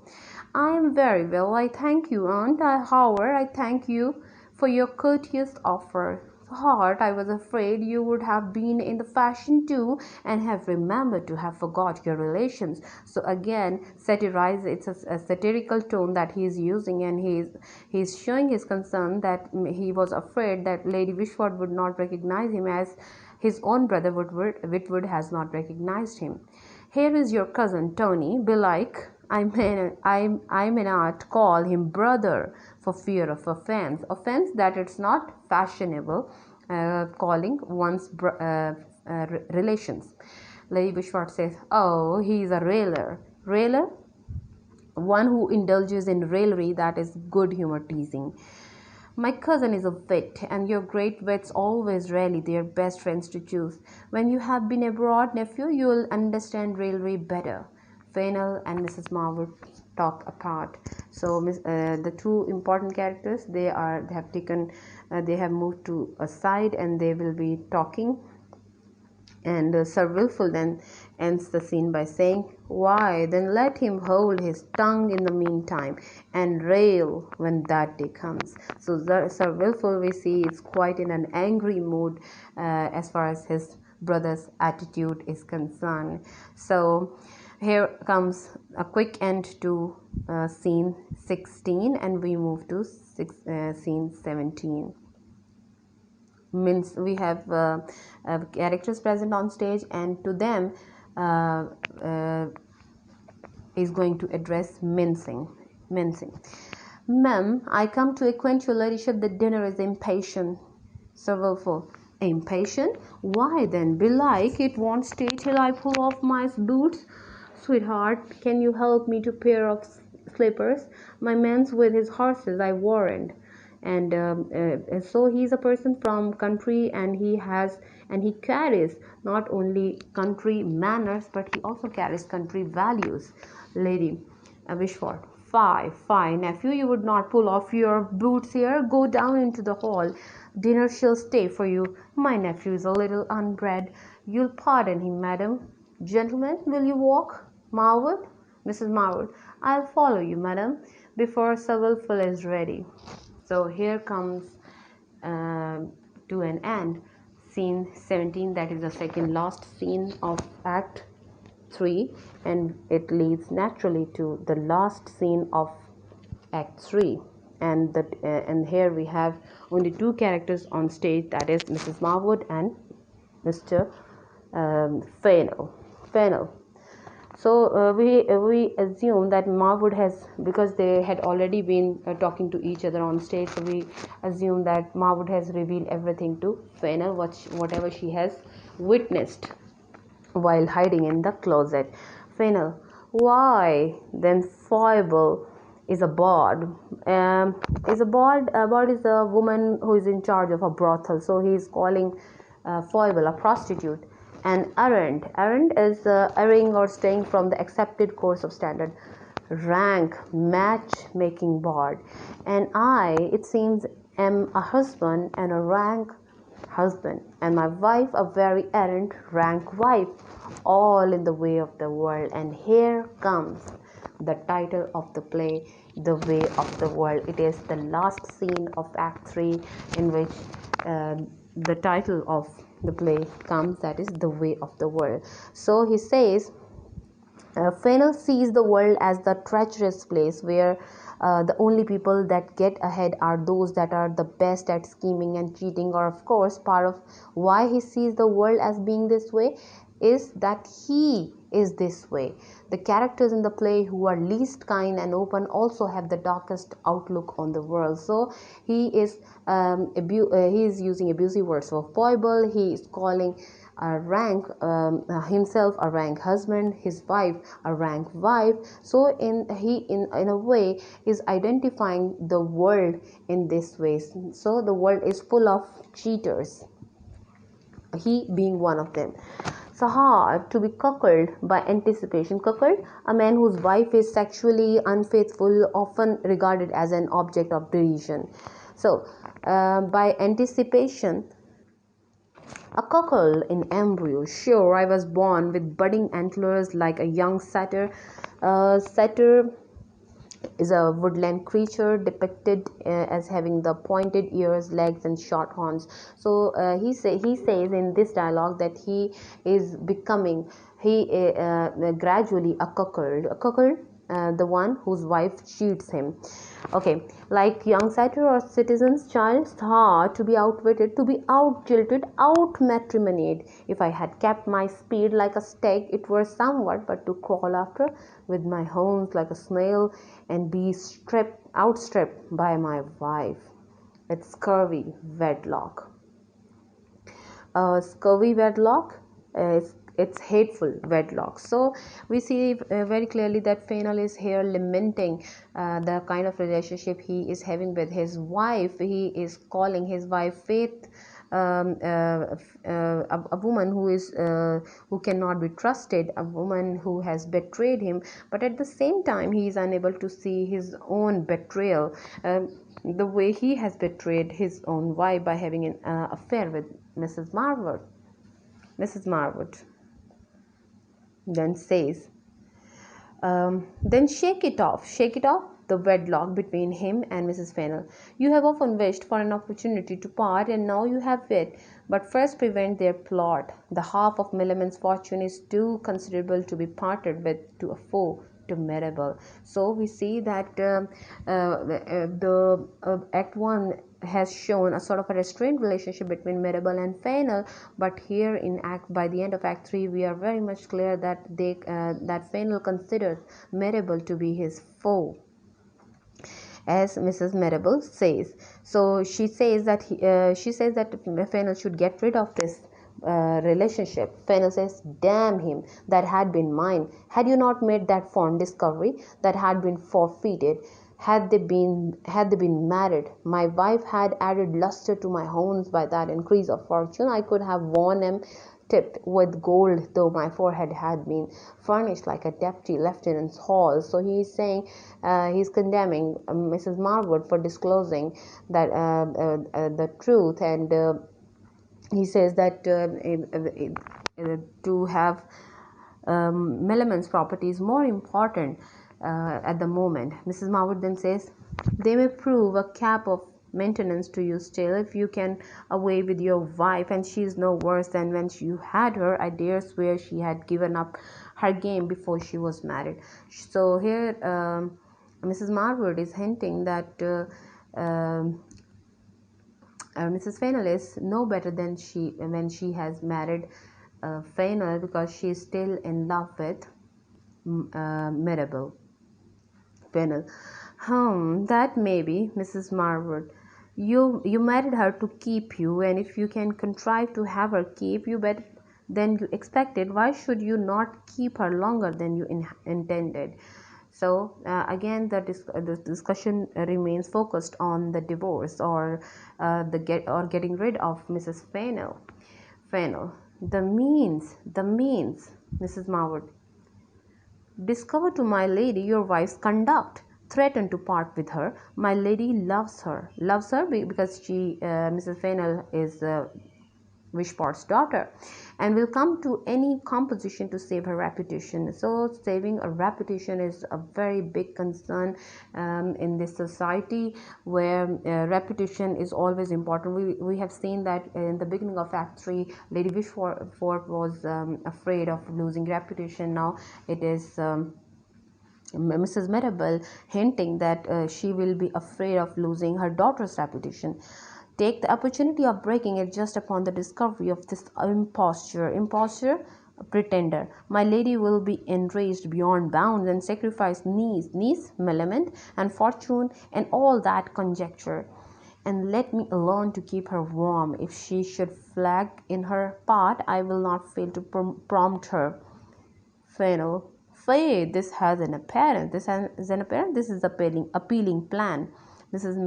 I am very well, I thank you, aunt. However, I thank you for your courteous offer. Heart, I was afraid you would have been in the fashion too, and have remembered to have forgot your relations. So again, satirize. It's a satirical tone that he is using, and he's showing his concern that he was afraid that Lady Wishford would not recognize him as his own brother Whitwood has not recognized him. Here is your cousin Tony, belike I may not call him brother for fear of offense. Offense that it's not fashionable calling one's relations. Lady Wishford says, oh, he is a railer. Railer? One who indulges in raillery, that is good humor teasing. My cousin is a wit, and your great wits always rally their best friends to choose. When you have been abroad, nephew, you will understand raillery better. Fennel and Mrs. Marwood talk apart. So the two important characters, they have moved to a side, and they will be talking. And Sir Wilful then ends the scene by saying, why, then let him hold his tongue in the meantime, and rail when that day comes. So Sir Wilful, we see, is quite in an angry mood as far as his brother's attitude is concerned. So here comes a quick end to scene 16, and we move to scene 17. Means we have characters present on stage, and to them is going to address mincing. Ma'am, I come to acquaint your ladyship that dinner is impatient. Sir Wilful, impatient? Why then, belike it won't stay till I pull off my boots. Sweetheart, can you help me to pair of slippers? My man's with his horses, I warrant. And so he's a person from country, and he carries not only country manners, but he also carries country values. Lady Wishford, fie, nephew, you would not pull off your boots here. Go down into the hall. Dinner shall stay for you. My nephew is a little unbred. You'll pardon him, madam. Gentlemen, will you walk? Marwood? Mrs. Marwood, I'll follow you, madam, before Sir Wilful is ready. So here comes to an end scene 17, that is the second last scene of Act 3, and it leads naturally to the last scene of Act 3. And here we have only two characters on stage, that is Mrs. Marwood and Mr. Fennel. So we assume that Marwood has, because they had already been talking to each other on stage, so we assume that Marwood has revealed everything to Fennel, whatever she has witnessed while hiding in the closet. Fennel, why then foible is a bawd? A bawd is a woman who is in charge of a brothel. So he is calling foible a prostitute. And errant is erring or straying from the accepted course of standard. Rank match-making bawd. And I, it seems, am a husband, and a rank husband, and my wife a very errant rank wife, all in the way of the world. And here comes the title of the play, The Way of the World. It is the last scene of Act 3, in which the title of the play comes, that is The Way of the World. So he says, Fennel sees the world as the treacherous place where the only people that get ahead are those that are the best at scheming and cheating. Or of course, part of why he sees the world as being this way is that he is this way. The characters in the play who are least kind and open also have the darkest outlook on the world. So he is using abusive words of foible. He is calling himself a rank husband, his wife a rank wife. So in a way is identifying the world in this way. So the world is full of cheaters, he being one of them. So hard to be cuckolded by anticipation. Cuckold, a man whose wife is sexually unfaithful, often regarded as an object of derision. So by anticipation, A cockle in embryo. Sure, I was born with budding antlers like a young satyr. Satyr is a woodland creature depicted as having the pointed ears, legs, and short horns. So he says in this dialogue that he is becoming gradually a cuckold. A cuckold, the one whose wife cheats him. Okay, like young satyr or citizen's child, to be outwitted, to be out-jilted, out-matrimonied. If I had kept my speed like a stag, it were somewhat, but to crawl after with my horns like a snail and be outstripped by my wife. It's scurvy wedlock. Scurvy wedlock, it's hateful wedlock. So we see very clearly that Fainal is here lamenting the kind of relationship he is having with his wife. He is calling his wife Faith, a woman who cannot be trusted, a woman who has betrayed him, but at the same time he is unable to see his own betrayal, the way he has betrayed his own wife by having an affair with Mrs. Marwood. Mrs. Marwood then says, then shake it off, the wedlock between him and Mrs. Fennel. You have often wished for an opportunity to part, and now you have it. But first prevent their plot. The half of Milliman's fortune is too considerable to be parted with to a foe, to Mirabel. So we see that the Act 1 has shown a sort of a restrained relationship between Mirabel and Fennel, but here by the end of Act 3 we are very much clear that that Fennel considers Mirabel to be his foe, as Mrs. Mirabel says. So she says that Fennel should get rid of this relationship. Fennel says, damn him, that had been mine. Had you not made that fond discovery, that had been forfeited. Had they been married, my wife had added luster to my horns by that increase of fortune. I could have worn them tipped with gold, though my forehead had been furnished like a deputy lieutenant's hall. So he is saying, he's condemning Mrs. Marwood for disclosing that the truth, and he says that to have Milliman's property is more important at the moment. Mrs. Marwood then says, they may prove a cap of maintenance to you still if you can away with your wife, and she is no worse than when you had her. I dare swear she had given up her game before she was married. So here Mrs. Marwood is hinting that Mrs. Fennel is no better than when she has married Fennel, because she is still in love with Mirabel. Fennel. That may be, Mrs. Marwood. You married her to keep you, and if you can contrive to have her keep you better than you expected, why should you not keep her longer than you intended? So again, the discussion remains focused on the divorce or getting rid of Mrs. Fennel. The means, Mrs. Marwood. Discover to my lady your wife's conduct. Threaten to part with her. My lady loves her because Mrs. Fennel is Wishport's daughter, and will come to any composition to save her reputation. So saving a reputation is a very big concern in this society, where reputation is always important. We have seen that in the beginning of Act 3, Lady Wishport was afraid of losing reputation. Now it is Mrs. Mirabel hinting that she will be afraid of losing her daughter's reputation. Take the opportunity of breaking it just upon the discovery of this imposture, pretender. My lady will be enraged beyond bounds and sacrifice niece, Millamant, and fortune, and all that conjecture. And let me alone to keep her warm. If she should flag in her part, I will not fail to prompt her. Fennel. Faith, this is an apparent. This is appealing plan. Mrs.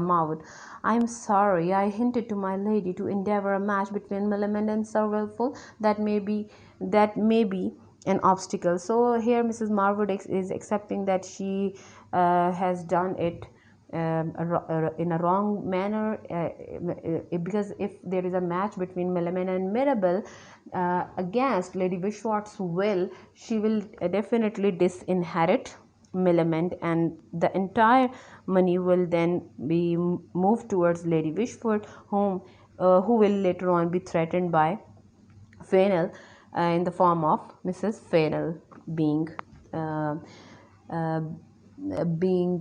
Marwood. I am sorry. I hinted to my lady to endeavour a match between Millamant and Sir Wilful. That may be an obstacle. So here Mrs. Marwood is accepting that she has done it. in a wrong manner, because if there is a match between Millamant and Mirabel against Lady Wishwart's will, she will definitely disinherit Millamant, and the entire money will then be moved towards Lady Wishford, who will later on be threatened by Fennel in the form of Mrs. Fennel being uh, uh, being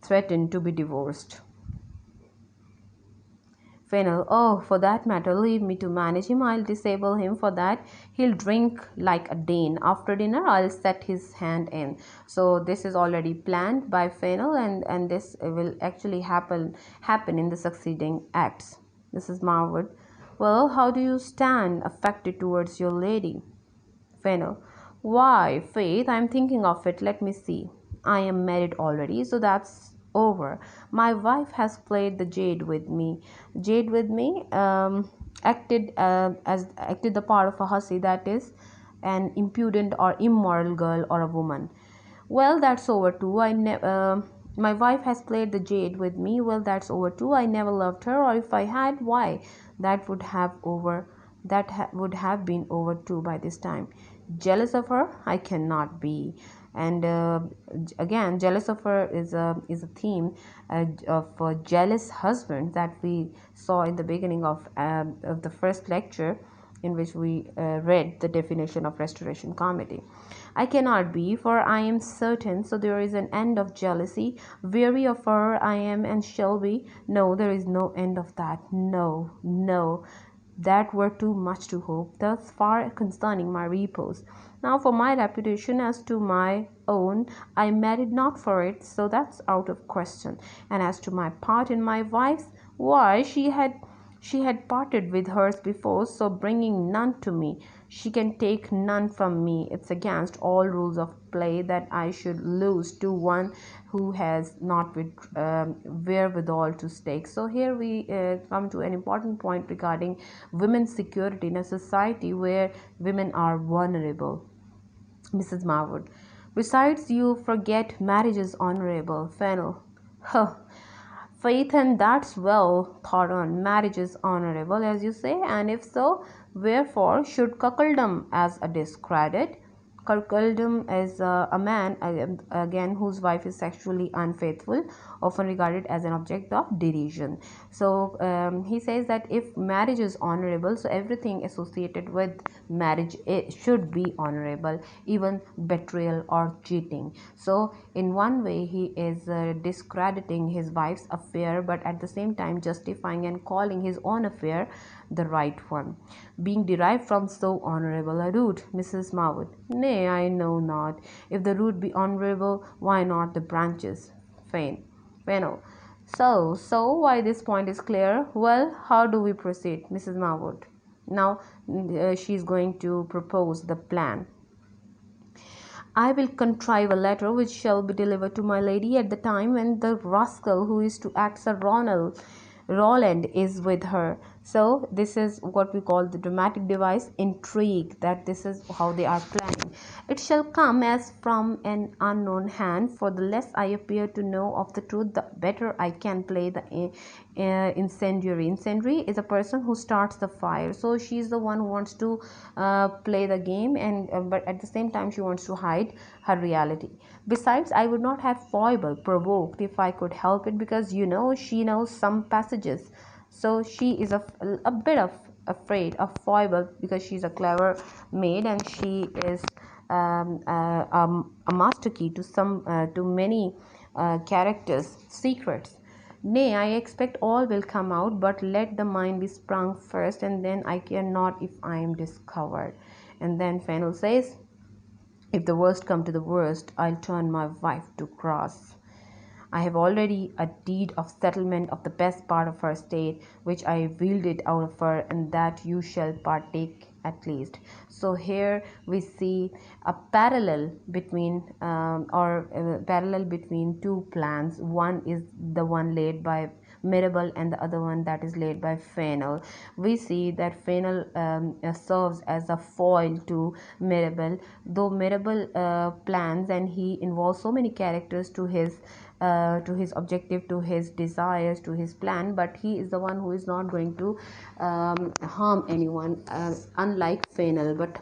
threatened to be divorced. Fennel, oh, for that matter, leave me to manage him. I'll disable him for that. He'll drink like a Dane. After dinner, I'll set his hand in. So this is already planned by Fennel, and this will actually happen in the succeeding acts. Mrs. Marwood, well, how do you stand affected towards your lady? Fennel, why, Faith, I'm thinking of it. Let me see. I am married already, so that's over. My wife has played the jade with me. Jade with me, acted the part of a hussy, that is, an impudent or immoral girl or a woman. Well, that's over too. My wife has played the jade with me. Well, that's over too. I never loved her, or if I had, why, that would have over would have been over too by this time. Jealous of her, I cannot be. And again, jealous of her is a theme of a jealous husband that we saw in the beginning of the first lecture, in which we read the definition of restoration comedy. I cannot be, for I am certain, so there is an end of jealousy. Weary of her I am and shall be. No, there is no end of that. No, no, that were too much to hope. Thus far concerning my repose. Now for my reputation, as to my own, I married not for it, so that's out of question. And as to my part in my wife's, why, she had parted with hers before, so bringing none to me, she can take none from me. It's against all rules of play that I should lose to one who has not wherewithal to stake. So here we come to an important point regarding women's security in a society where women are vulnerable. Mrs. Marwood, besides, you forget marriage is honorable. Fennel, huh. Faith, and that's well thought on. Marriage is honorable, as you say, and if so, wherefore should cuckoldom as a discredit? Cuckoldom is a man, again, whose wife is sexually unfaithful, often regarded as an object of derision. So he says that if marriage is honorable, so everything associated with marriage, it should be honorable, even betrayal or cheating. So in one way, he is discrediting his wife's affair, but at the same time justifying and calling his own affair the right one, being derived from so honorable a root. Mrs. Marwood, nay, I know not. If the root be honorable, why not the branches? Fennel, so why this point is clear. Well, how do we proceed? Mrs. Marwood, now she is going to propose the plan. I will contrive a letter which shall be delivered to my lady at the time when the rascal who is to act Sir Roland is with her. So this is what we call the dramatic device, intrigue, that this is how they are planning. It shall come as from an unknown hand, for the less I appear to know of the truth, the better I can play the incendiary. Incendiary is a person who starts the fire, so she is the one who wants to play the game, and but at the same time she wants to hide her reality. Besides, I would not have provoked if I could help it, because she knows some passages, so she is a bit of afraid of foible, because she's a clever maid and she is a master key to many characters' secrets. Nay, I expect all will come out, but let the mine be sprung first, and then I care not if I am discovered. And then Fennel says, if the worst come to the worst, I'll turn my wife to grass. I have already a deed of settlement of the best part of her estate, which I wielded out of her, and that you shall partake at least. So here we see a parallel between two plans. One is the one laid by Mirabell, and the other one that is led by Fennel. We see that Fennel serves as a foil to Mirabell, though Mirabell plans and he involves so many characters to his objective, to his desires, to his plan, but he is the one who is not going to harm anyone, unlike Fennel. But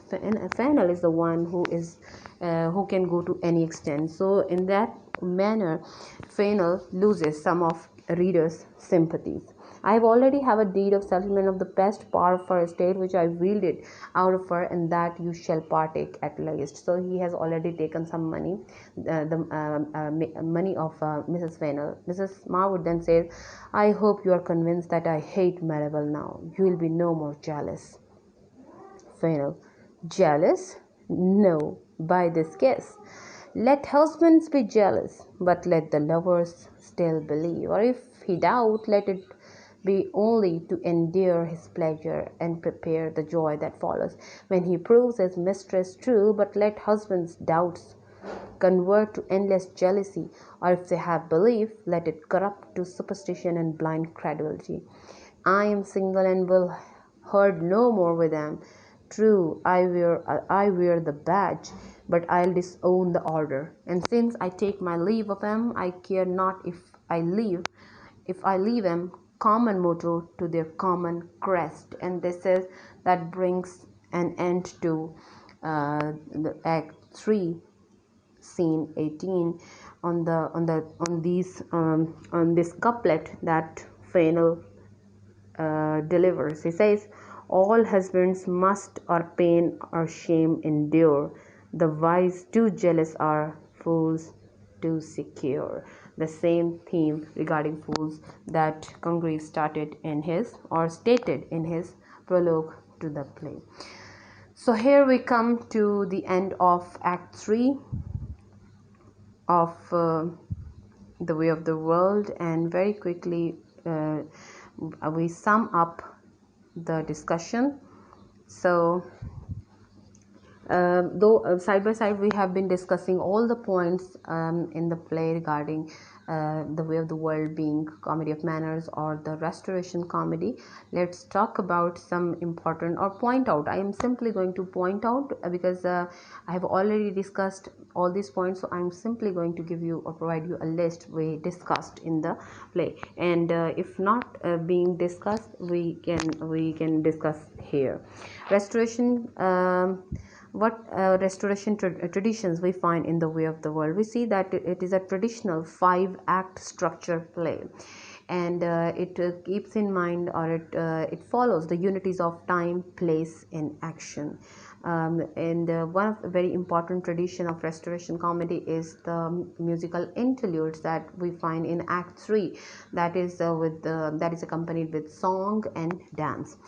Fennel is the one who can go to any extent. So in that manner, Fennel loses some of readers' sympathies. I have already have a deed of settlement of the best part of her estate, which I wielded out of her, and that you shall partake at least. So he has already taken some money, the money of Mrs. Fennel. Mrs. Marwood then says, I hope you are convinced that I hate Maribel now. You will be no more jealous. Fennel, jealous? No, by this kiss. Let husbands be jealous, but let the lovers still believe. Or if he doubt, let it be only to endure his pleasure and prepare the joy that follows when he proves his mistress true. But let husbands' doubts convert to endless jealousy, or if they have belief, let it corrupt to superstition and blind credulity. I am single and will herd no more with them. True, I wear the badge, but I'll disown the order. And since I take my leave of them, I care not if I leave them common motto to their common crest. And this is that brings an end to the Act 3, Scene 18, on this couplet that Fennel delivers. He says, all husbands must or pain or shame endure. The wise too jealous are, fools too secure. The same theme regarding fools that Congreve stated in his prologue to the play. So here we come to the end of Act 3 of The Way of the World, and very quickly we sum up the discussion. So though side by side we have been discussing all the points in the play regarding The Way of the World being comedy of manners or the Restoration comedy, let's talk about some important, or point out. I am simply going to point out because I have already discussed all these points, so I am simply going to give you or provide you a list we discussed in the play, and if not being discussed, we can discuss here. Restoration. What restoration traditions we find in The Way of the World? We see that it is a traditional 5-act structure play, and it keeps in mind, or it follows the unities of time, place, and action. And one of the very important tradition of Restoration comedy is the musical interludes that we find in Act 3, that is that is accompanied with song and dance.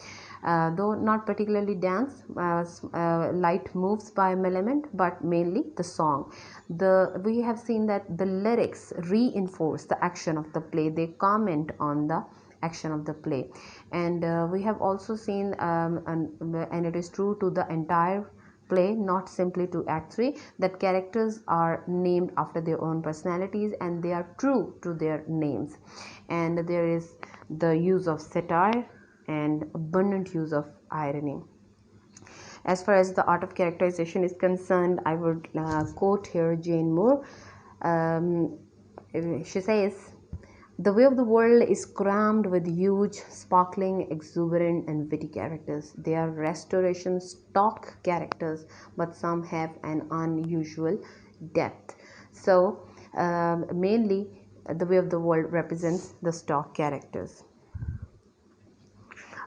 Though not particularly dance, light moves by element, but mainly the song. We have seen that the lyrics reinforce the action of the play. They comment on the action of the play, and we have also seen, and it is true to the entire play, not simply to Act 3, that characters are named after their own personalities and they are true to their names, and there is the use of satire and abundant use of irony. As far as the art of characterization is concerned, I would quote here Jane Moore. She says, the Way of the World is crammed with huge, sparkling, exuberant, and witty characters. They are Restoration stock characters, but some have an unusual depth. So, mainly, The Way of the World represents the stock characters.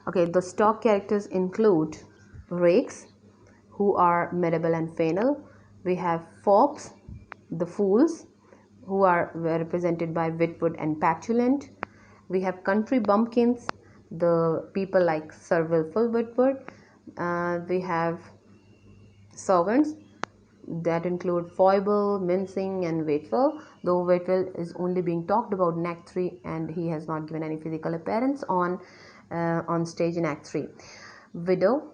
Okay, the stock characters include rakes, who are Maribel and Fennel. We have fops, the fools, who are represented by Whitwood and Petulant. We have country bumpkins, the people like Sir Wilful Whitwood. We have servants that include Foible, Mincing, and Waitwell, though Waitwell is only being talked about in Act 3 and he has not given any physical appearance on stage in Act 3. Widow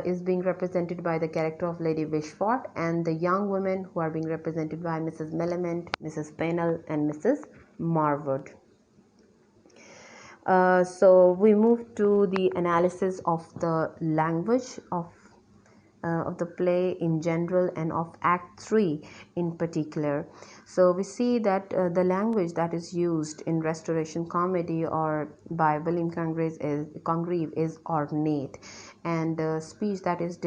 is being represented by the character of Lady Wishfort, and the young women who are being represented by Mrs. Millamant, Mrs. Pennell, and Mrs. Marwood. So we move to the analysis of the language of the play in general and of Act 3 in particular. So we see that the language that is used in Restoration comedy or by William Congreve is ornate, and the speech that is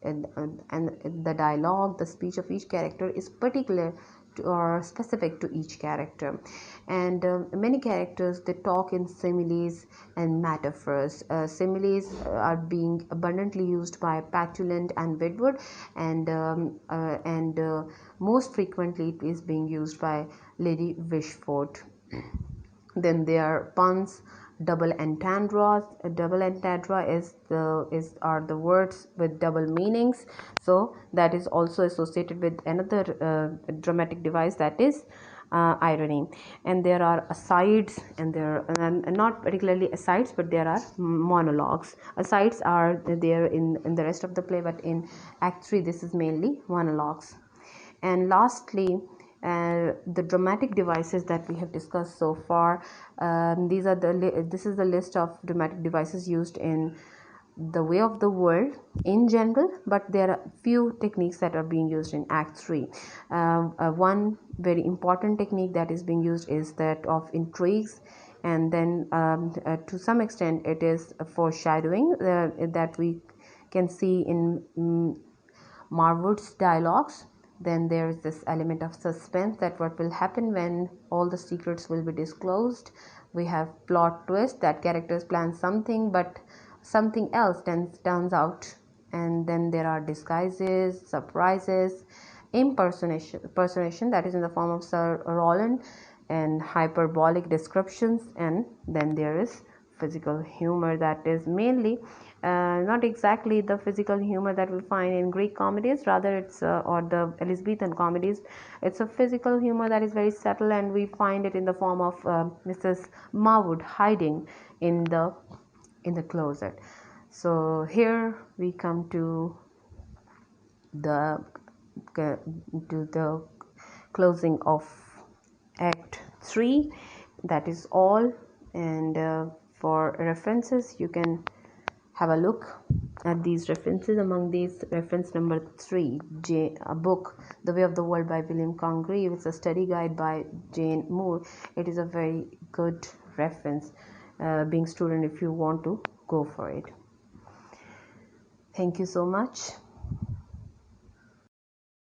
and the dialogue, the speech of each character is particular or specific to each character. And many characters, they talk in similes and metaphors. Similes are being abundantly used by Patulant and Whitwood, and most frequently it is being used by Lady Wishfort. Then there are puns, double entendres. Double entendre are the words with double meanings, so that is also associated with another dramatic device, that is irony. And there are asides, and there and not particularly asides, but there are monologues. Asides are there in the rest of the play, but in Act 3 this is mainly monologues. And lastly, the dramatic devices that we have discussed so far. This is the list of dramatic devices used in The Way of the World in general, but there are few techniques that are being used in Act 3. One very important technique that is being used is that of intrigues, and then to some extent it is foreshadowing that we can see in Marwood's dialogues. Then there is this element of suspense, that what will happen when all the secrets will be disclosed. We have plot twist, that characters plan something but something else turns out. And then there are disguises, surprises, impersonation that is in the form of Sir Roland, and hyperbolic descriptions. And then there is physical humor, that is mainly not exactly the physical humor that we find in Greek comedies, rather it's or the Elizabethan comedies. It's a physical humor that is very subtle, and we find it in the form of Mrs. Marwood hiding in the closet. So here we come to the closing of Act 3. That is all, and for references you can have a look at these references. Among these, reference number 3, a book, The Way of the World by William Congreve. It's a study guide by Jane Moore. It is a very good reference, being student, if you want to go for it. Thank you so much.